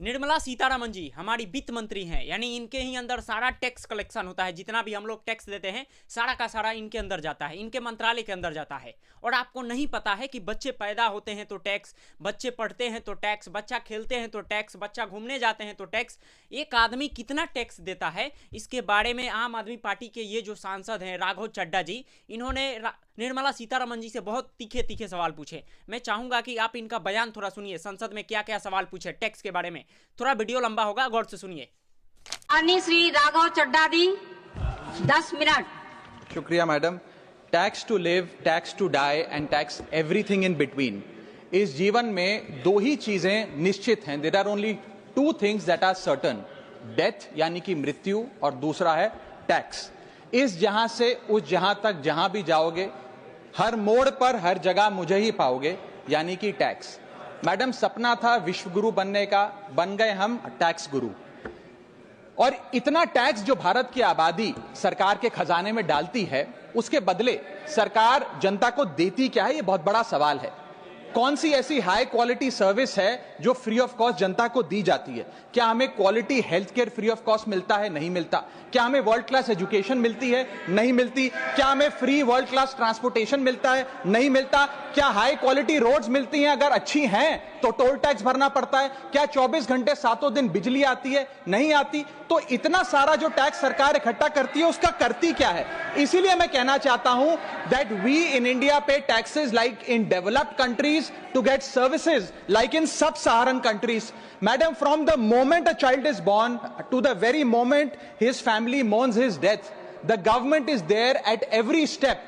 निर्मला सीतारमण जी हमारी वित्त मंत्री हैं, यानी इनके ही अंदर सारा टैक्स कलेक्शन होता है। जितना भी हम लोग टैक्स देते हैं सारा का सारा इनके अंदर जाता है, इनके मंत्रालय के अंदर जाता है। और आपको नहीं पता है कि बच्चे पैदा होते हैं तो टैक्स, बच्चे पढ़ते हैं तो टैक्स, बच्चा खेलते हैं तो टैक्स, बच्चा घूमने जाते हैं तो टैक्स। एक आदमी कितना टैक्स देता है, इसके बारे में आम आदमी पार्टी के ये जो सांसद हैं राघव चड्ढा जी, इन्होंने निर्मला सीतारमण जी से बहुत तीखे तीखे सवाल पूछे। मैं चाहूंगा कि आप इनका बयान थोड़ा सुनिए, संसद में क्या क्या सवाल पूछे टैक्स के बारे में। थोड़ा वीडियो लंबा होगा, गौर से सुनिए। श्री राघव चड्ढा जी 10 मिनट। शुक्रिया madam. Tax to live, tax to die and tax everything in between. इस जीवन में दो ही चीजें निश्चित हैं। There are only two things that are certain, death यानी कि मृत्यु, और दूसरा है टैक्स। इस जहां से उस जहां तक जहां भी जाओगे, हर मोड़ पर हर जगह मुझे ही पाओगे, यानी कि टैक्स। मैडम, सपना था विश्व गुरु बनने का, बन गए हम टैक्स गुरु। और इतना टैक्स जो भारत की आबादी सरकार के खजाने में डालती है, उसके बदले सरकार जनता को देती क्या है, यह बहुत बड़ा सवाल है। कौन सी ऐसी हाई क्वालिटी सर्विस है जो फ्री ऑफ कॉस्ट जनता को दी जाती है? क्या हमें quality health care free of cost मिलता है? नहीं मिलता। क्या हमें वर्ल्ड क्लास एजुकेशन मिलती है? नहीं मिलती। क्या हमें फ्री वर्ल्ड क्लास ट्रांसपोर्टेशन मिलता है? नहीं मिलता। क्या हाई क्वालिटी रोड्स मिलती हैं? अगर अच्छी हैं तो टोल टैक्स भरना पड़ता है। क्या 24 घंटे 7 दिन बिजली आती है? नहीं आती। तो इतना सारा जो टैक्स सरकार इकट्ठा करती है, उसका करती क्या है? इसीलिए मैं कहना चाहता हूं that we in India pay taxes like in developed countries to get services like in sub Saharan countries. Madam, from the moment a child is born to the very moment his family mourns his death, the government is there at every step,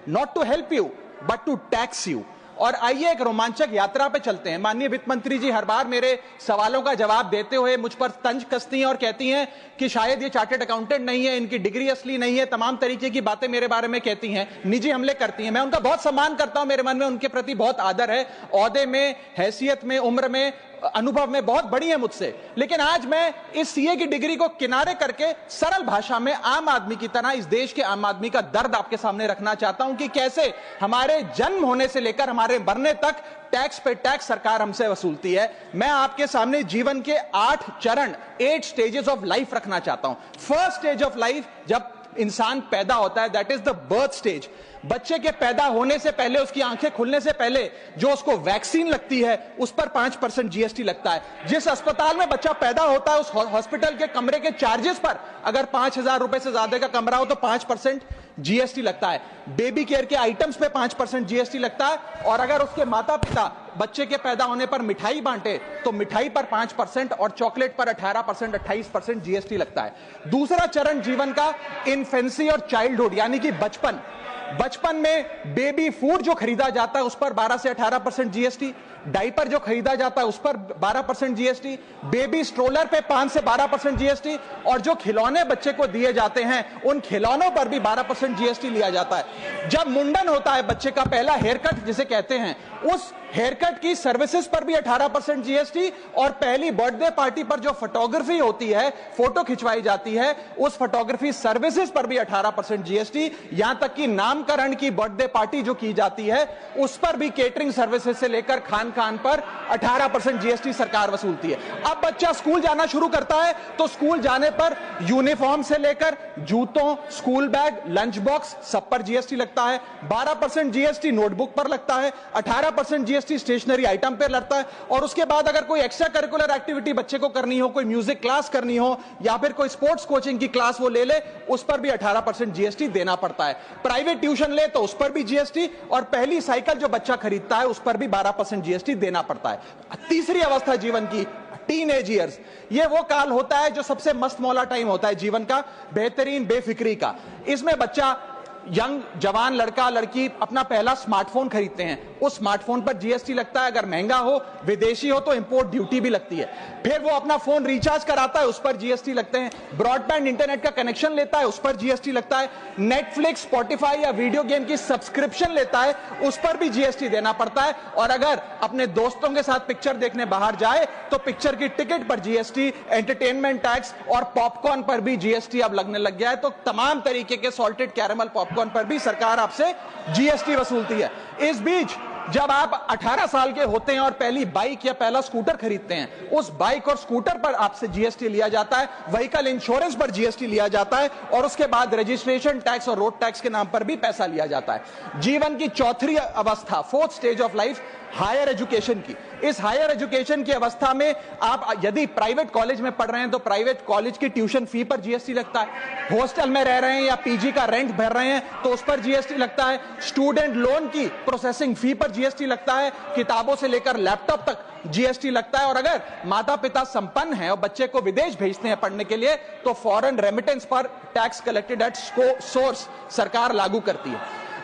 not to help you, but to tax you. और आइए एक रोमांचक यात्रा पे चलते हैं। माननीय वित्त मंत्री जी हर बार मेरे सवालों का जवाब देते हुए मुझ पर तंज कसती हैं और कहती हैं कि शायद ये चार्टर्ड अकाउंटेंट नहीं है, इनकी डिग्री असली नहीं है, तमाम तरीके की बातें मेरे बारे में कहती हैं, निजी हमले करती हैं। मैं उनका बहुत सम्मान करता हूं, मेरे मन में उनके प्रति बहुत आदर है। ओहदे में, हैसियत में, उम्र में, अनुभव में बहुत बड़ी है मुझसे। लेकिन आज मैं इस सीए की डिग्री को किनारे करके सरल भाषा में आम आदमी की तरह इस देश के आम आदमी का दर्द आपके सामने रखना चाहता हूं कि कैसे हमारे जन्म होने से लेकर हमारे मरने तक टैक्स पे टैक्स सरकार हमसे वसूलती है। मैं आपके सामने जीवन के 8 चरण, 8 स्टेजेस ऑफ लाइफ रखना चाहता हूं। फर्स्ट स्टेज ऑफ लाइफ, जब इंसान पैदा होता है, that is the birth stage. बच्चे के पैदा होने से पहले, उसकी आंखें खुलने से पहले जो उसको वैक्सीन लगती है, उस पर 5% जीएसटी लगता है। जिस अस्पताल में बच्चा पैदा होता है, उस हॉस्पिटल के कमरे के चार्जेस पर अगर 5,000 रुपए से ज्यादा का कमरा हो तो 5% जीएसटी लगता है। बेबी केयर के आइटम्स पे 5% जीएसटी लगता है। और अगर उसके माता पिता बच्चे के पैदा होने पर मिठाई बांटे तो मिठाई पर 5% और चॉकलेट पर 18%, 28% जीएसटी लगता है। दूसरा चरण जीवन का इन्फेंसी और चाइल्डहुड, यानी कि बचपन। बचपन में बेबी फूड जो खरीदा जाता है उस पर 12 से 18% जीएसटी, डाइपर जो खरीदा जाता है उस पर 12% जीएसटी, बेबी स्ट्रोलर पे 5 से 12% जीएसटी, और जो खिलौने बच्चे को दिए जाते हैं उन खिलौनों पर भी 12% जीएसटी लिया जाता है। जब मुंडन होता है बच्चे का, पहला हेयर कट जिसे कहते हैं, उस हेयर कट की सर्विसेज पर भी 18% जीएसटी, और पहली बर्थडे पार्टी पर जो फोटोग्राफी होती है, फोटो खिंचवाई जाती है, उस फोटोग्राफी सर्विसेज पर भी 18% जीएसटी। यहां तक कि नामकरण की बर्थडे पार्टी जो की जाती है उस पर भी, केटरिंग सर्विसेज से लेकर खान पर 18% जीएसटी सरकार वसूलती है। अब बच्चा स्कूल जाना शुरू करता है तो स्कूल जाने पर यूनिफॉर्म से लेकर जूतों, स्कूल बैग, लंच बॉक्स, सब पर जीएसटी लगता है। 12% जीएसटी नोटबुक पर लगता है, 18% जीएसटी स्टेशनरी आइटम पर लगता है। और उसके बाद अगर कोई एक्स्ट्रा करिकुलर एक्टिविटी बच्चे को करनी हो, कोई म्यूजिक क्लास करनी हो या फिर कोई स्पोर्ट्स कोचिंग की क्लास वो ले ले, उस पर भी 18% जीएसटी देना पड़ता है। प्राइवेट ट्यूशन ले तो उस पर भी जीएसटी, और पहली साइकिल जो बच्चा खरीदता है उस पर भी 12% जीएसटी देना पड़ता है। तीसरी अवस्था जीवन की, टीनेज ईयर्स, ये वो काल होता है जो सबसे मस्त मौला टाइम होता है जीवन का, बेहतरीन बेफिक्री का। इसमें बच्चा, यंग जवान लड़का लड़की अपना पहला स्मार्टफोन खरीदते हैं, उस स्मार्टफोन पर जीएसटी लगता है। अगर महंगा हो, विदेशी हो तो इंपोर्ट ड्यूटी भी लगती है। फिर वो अपना फोन रिचार्ज कराता है, उस पर जीएसटी लगते हैं। ब्रॉडबैंड इंटरनेट का कनेक्शन लेता है, उस पर जीएसटी लगता है। नेटफ्लिक्स, स्पॉटिफाई या वीडियो गेम की सब्सक्रिप्शन लेता है, उस पर भी जीएसटी देना पड़ता है। और अगर अपने दोस्तों के साथ पिक्चर देखने बाहर जाए तो पिक्चर की टिकट पर जीएसटी, एंटरटेनमेंट टैक्स और पॉपकॉर्न पर भी जीएसटी अब लगने लग गया है। तो तमाम तरीके के सॉल्टेड कैरेमल पॉपकॉर्न पर भी सरकार आपसे जीएसटी वसूलती है। इस बीच जब आप 18 साल के होते हैं और पहली बाइक या पहला स्कूटर खरीदते हैं, उस बाइक और स्कूटर पर आपसे जीएसटी लिया जाता है, व्हीकल इंश्योरेंस पर जीएसटी लिया जाता है, और उसके बाद रजिस्ट्रेशन टैक्स और रोड टैक्स के नाम पर भी पैसा लिया जाता है। जीवन की चौथी अवस्था, fourth stage of life, higher education की। इस हायर एजुकेशन की अवस्था में आप यदि प्राइवेट कॉलेज में पढ़ रहे हैं तो प्राइवेट कॉलेज की ट्यूशन फी पर जीएसटी लगता है। हॉस्टल में रह रहे हैं या पीजी का रेंट भर रहे हैं तो उस पर जीएसटी लगता है। स्टूडेंट लोन की प्रोसेसिंग फी पर जीएसटी लगता है। किताबों से लेकर लैपटॉप तक जीएसटी लगता है। और अगर माता पिता संपन्न हैं और बच्चे को विदेश भेजते हैं पढ़ने के लिए तो फॉरेन रेमिटेंस पर टैक्स कलेक्टेड एट सोर्स सरकार लागू करती है।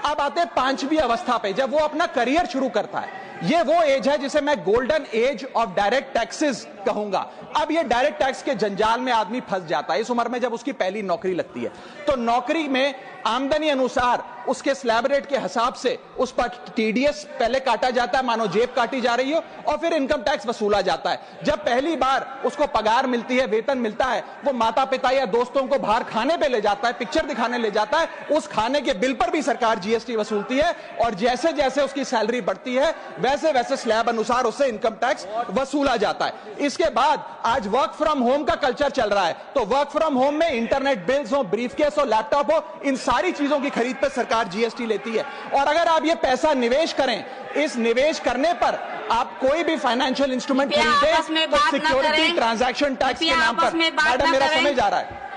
अब आते हैं पांचवी अवस्था पे, जब वो अपना करियर शुरू करता है। ये वो एज है जिसे मैं golden age of direct taxes कहूंगा। अब ये डायरेक्ट टैक्स के जंजाल में आदमी फंस जाता है इस उम्र में, जब उसकी पहली नौकरी लगती है। तो नौकरी में आमदनी अनुसार उसके स्लैब रेट के हिसाब से उस पर टीडीएस पहले काटा जाता है, मानो जेब काटी जा रही हो, और फिर इनकम टैक्स वसूला जाता है। जब पहली बार उसको पगार मिलती है, वेतन मिलता है, वो माता पिता या दोस्तों को बाहर खाने पे ले जाता है, पिक्चर दिखाने ले जाता है, उस खाने के बिल पर भी सरकार जीएसटी वसूलती है। और जैसे जैसे उसकी सैलरी बढ़ती है वैसे वैसे स्लैब अनुसार उससे इनकम टैक्स वसूला जाता है। इसके बाद आज वर्क फ्रॉम होम का कल्चर चल रहा है, तो वर्क फ्रॉम होम में इंटरनेट बिल्स हो, ब्रीफकेस हो, लैपटॉप हो, इन सारी चीजों की खरीद पर सरकार जीएसटी लेती है। और अगर आप ये पैसा निवेश करें, इस निवेश करने पर आप कोई भी फाइनेंशियल इंस्ट्रूमेंट खरीदें तो सिक्योरिटी ट्रांजैक्शन टैक्स के नाम पर, मैडम मेरा समय जा रहा है,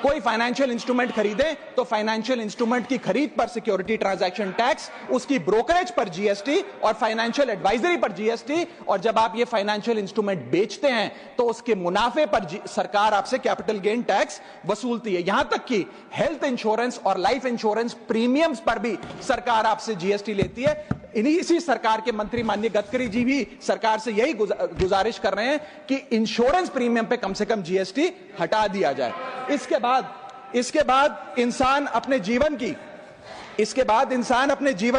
कोई फाइनेंशियल इंस्ट्रूमेंट खरीदें तो फाइनेंशियल इंस्ट्रूमेंट की खरीद पर सिक्योरिटी ट्रांजैक्शन टैक्स, उसकी ब्रोकरेज पर जीएसटी और फाइनेंशियल एडवाइजरी पर जीएसटी। और जब आप ये फाइनेंशियल इंस्ट्रूमेंट बेचते हैं तो उसके मुनाफे पर सरकार आपसे कैपिटल गेन टैक्स वसूलती है। यहां तक कि हेल्थ इंश्योरेंस और लाइफ इंश्योरेंस प्रीमियम्स पर भी सरकार आपसे जीएसटी लेती है। इसी सरकार के मंत्री माननीय गडकरी जी भी सरकार से यही गुजारिश कर रहे हैं कि इंश्योरेंस प्रीमियम पे कम से कम जीएसटी हटा दिया जाए। इसके बाद इंसान अपने जीवन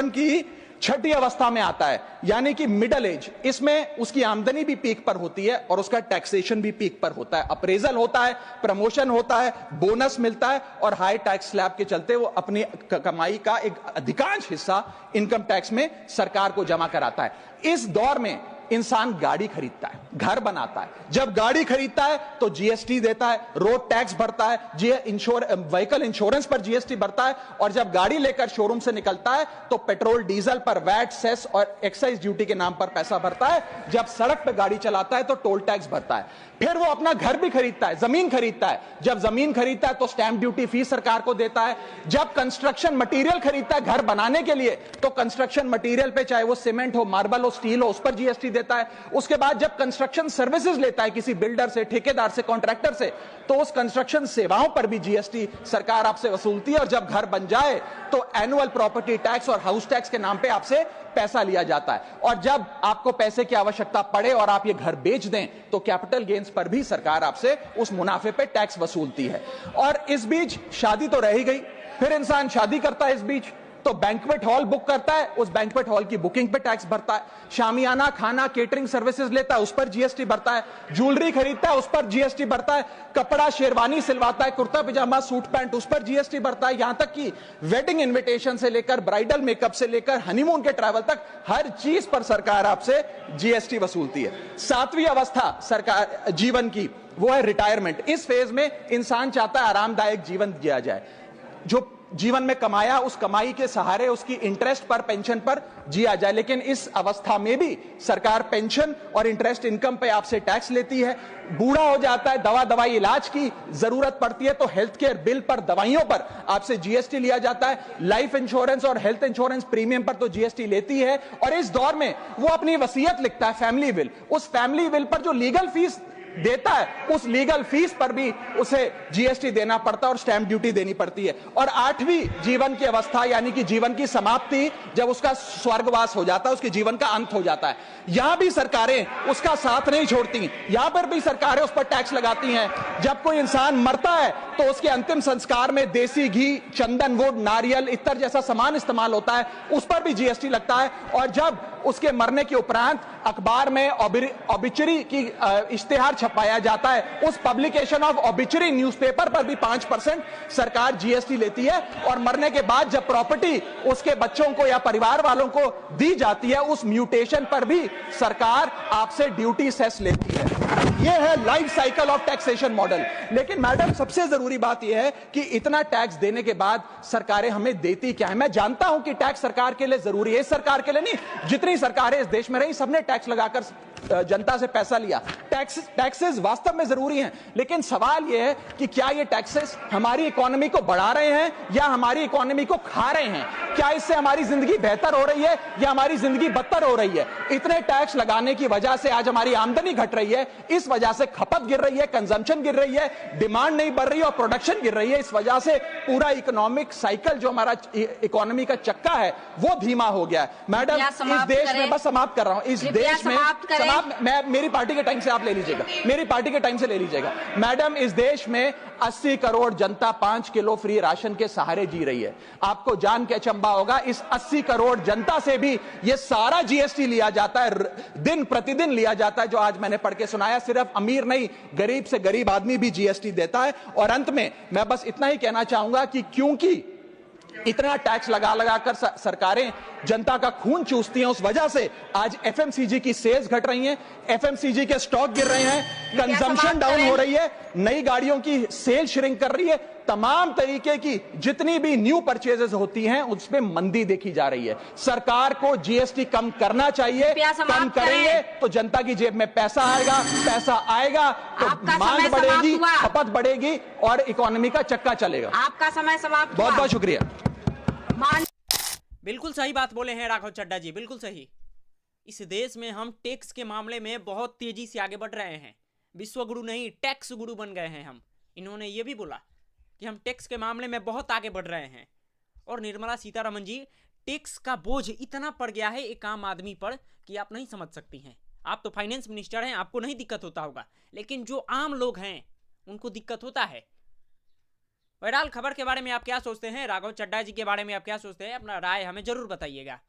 की छठी अवस्था में आता है, यानी कि मिडिल एज। इसमें उसकी आमदनी भी पीक पर होती है और उसका टैक्सेशन भी पीक पर होता है। अप्रेजल होता है, प्रमोशन होता है, बोनस मिलता है, और हाई टैक्स स्लैब के चलते वो अपनी कमाई का एक अधिकांश हिस्सा इनकम टैक्स में सरकार को जमा कराता है। इस दौर में इंसान गाड़ी खरीदता है, घर बनाता है। जब गाड़ी खरीदता है तो जीएसटी देता है, रोड टैक्स भरता है, व्हीकल इंश्योरेंस पर जीएसटी भरता है, और जब गाड़ी लेकर शोरूम से निकलता है तो पेट्रोल डीजल पर वैट, सेस और एक्साइज ड्यूटी के नाम पर पैसा भरता है। जब सड़क पर गाड़ी चलाता है तो टोल टैक्स भरता है। फिर वो अपना घर भी खरीदता है, जमीन खरीदता है। जब जमीन खरीदता है तो स्टैंप ड्यूटी फीस सरकार को देता है। जब कंस्ट्रक्शन मटेरियल खरीदता है घर बनाने के लिए तो कंस्ट्रक्शन मटेरियल पे, चाहे वो सीमेंट हो, मार्बल हो, स्टील हो, उस पर जीएसटी देता है। उसके बाद जब कंस्ट्रक्शन सर्विसेज लेता है किसी बिल्डर से, ठेकेदार से, कॉन्ट्रैक्टर से, तो उस कंस्ट्रक्शन सेवाओं पर भी जीएसटी सरकार आपसे वसूलती है। और जब घर बन जाए तो एनुअल प्रॉपर्टी टैक्स और हाउस टैक्स के नाम पे आपसे पैसा लिया जाता है। और जब आपको पैसे की आवश्यकता पड़े और आप ये घर बेच दें तो कैपिटल गेन्स पर भी सरकार आपसे उस मुनाफे पे टैक्स वसूलती है। और इस बीच शादी तो रह ही गई, फिर इंसान शादी करता है, इस बीच तो बैंक्वेट हॉल बुक करता है, उस बैंक्वेट हॉल की बुकिंग पे टैक्स भरता है। शामियाना, खाना, केटरिंग सर्विसेज लेता है, उस पर जीएसटी भरता है। ज्वेलरी खरीदता है, उस पर जीएसटी भरता है। कपड़ा, शेरवानी सिलवाता है, कुर्ता पजामा, सूट पैंट, उस पर जीएसटी भरता है। यहां तक कि वेडिंग इन्विटेशन से लेकर, ब्राइडल मेकअप से लेकर, हनीमून के ट्रैवल तक हर चीज पर सरकार आपसे जीएसटी वसूलती है। सातवीं अवस्था सरकार जीवन की, वो है रिटायरमेंट। इस फेज में इंसान चाहता है आरामदायक जीवन जिया जाए, जो जीवन में कमाया उस कमाई के सहारे उसकी इंटरेस्ट पर, पेंशन पर जिया जाए। लेकिन इस अवस्था में भी सरकार पेंशन और इंटरेस्ट इनकम पे आपसे टैक्स लेती है। बूढ़ा हो जाता है, दवाई इलाज की जरूरत पड़ती है तो हेल्थ केयर बिल पर, दवाइयों पर आपसे जीएसटी लिया जाता है। लाइफ इंश्योरेंस और हेल्थ इंश्योरेंस प्रीमियम पर तो जीएसटी लेती है। और इस दौर में वो अपनी वसीयत लिखता है, फैमिली विल। उस फैमिली विल पर जो लीगल फीस देता है, उस लीगल फीस पर भी उसे जीएसटी देना पड़ता है और स्टैंप ड्यूटी देनी पड़ती है। और आठवीं जीवन की अवस्था, यानी कि जीवन की समाप्ति, जब उसका स्वर्गवास हो जाता है, उसके जीवन का अंत हो जाता है, यहां भी सरकारें उसका साथ नहीं छोड़ती। यहां पर भी सरकारें उस पर टैक्स लगाती हैं। जब कोई इंसान मरता है तो उसके अंतिम संस्कार में देसी घी, चंदनवुड, नारियल इत्र जैसा सामान इस्तेमाल होता है, उस पर भी जीएसटी लगता है। और जब उसके मरने के उपरांत अखबार में ऑबिचुरी की इश्तेहार छपाया जाता है, उस पब्लिकेशन ऑफ ऑबिचुरी न्यूज़पेपर पर भी 5% सरकार जीएसटी लेती है। और मरने के बाद जब प्रॉपर्टी उसके बच्चों को या परिवार वालों को दी जाती है, उस म्यूटेशन पर भी सरकार आपसे ड्यूटी सेस लेती है। यह है life cycle of taxation model. लेकिन मैडम, सबसे जरूरी बात यह है कि इतना टैक्स देने के बाद सरकारें हमें देती क्या है? मैं जानता हूं कि टैक्स सरकार के लिए जरूरी है, इस सरकार के लिए नहीं, जितनी सरकारें इस देश में रही सबने टैक्स लगाकर जनता से पैसा लिया। टैक्सेस वास्तव में जरूरी हैं, लेकिन सवाल यह है कि क्या ये टैक्सेस हमारी इकोनॉमी को बढ़ा रहे हैं या हमारी इकोनॉमी को खा रहे हैं? क्या इससे हमारी जिंदगी बेहतर हो रही है या हमारी जिंदगी बदतर हो रही है? इतने टैक्स लगाने की वजह से आज हमारी आमदनी घट रही है, इस वजह से खपत गिर रही है, कंजम्पशन गिर रही है, डिमांड नहीं बढ़ रही है और प्रोडक्शन गिर रही है। इस वजह से पूरा इकोनॉमिक साइकिल जो हमारा इकोनॉमी का चक्का है वो धीमा हो गया है। मैडम, इस देश में, बस समाप्त कर रहा हूं, इस देश में मैं मेरी पार्टी के टाइम से आप ले लीजिएगा, मेरी पार्टी के टाइम से ले लीजिएगा। मैडम, इस देश में 80 करोड़ जनता 5 किलो फ्री राशन के सहारे जी रही है। आपको जान के अचंभा होगा, इस 80 करोड़ जनता से भी ये सारा जीएसटी लिया जाता है, दिन प्रतिदिन लिया जाता है, जो आज मैंने पढ़ के सुनाया। सिर्फ अमीर नहीं, गरीब से गरीब आदमी भी जीएसटी देता है। और अंत में मैं बस इतना ही कहना चाहूंगा कि क्योंकि इतना टैक्स लगा लगाकर सरकारें जनता का खून चूसती हैं, उस वजह से आज एफएमसीजी की सेल्स घट रही हैं, एफएमसीजी के स्टॉक गिर रहे हैं, कंजम्पशन डाउन हो रही है, नई गाड़ियों की सेल श्रिंक कर रही है, तमाम तरीके की जितनी भी न्यू परचेजेस होती हैं उसमें मंदी देखी जा रही है। सरकार को जीएसटी कम करना चाहिए, कम करेंगे तो जनता की जेब में पैसा आएगा तो मांग बढ़ेगी, खपत बढ़ेगी और इकोनॉमी का चक्का चलेगा। आपका समय समाप्त। बहुत बहुत शुक्रिया। बिल्कुल सही बात बोले हैं राघव चड्ढा जी, बिल्कुल सही। इस देश में हम टैक्स के मामले में बहुत तेजी से आगे बढ़ रहे हैं, विश्व गुरु नहीं टैक्स गुरु बन गए हैं हम। इन्होंने ये भी बोला कि हम टैक्स के मामले में बहुत आगे बढ़ रहे हैं। और निर्मला सीतारमण जी, टैक्स का बोझ इतना पड़ गया है एक आम आदमी पर कि आप नहीं समझ सकती हैं। आप तो फाइनेंस मिनिस्टर हैं, आपको नहीं दिक्कत होता होगा, लेकिन जो आम लोग हैं उनको दिक्कत होता है। बहरहाल, खबर के बारे में आप क्या सोचते हैं, राघव चड्ढा जी के बारे में आप क्या सोचते हैं, अपना राय हमें जरूर बताइएगा।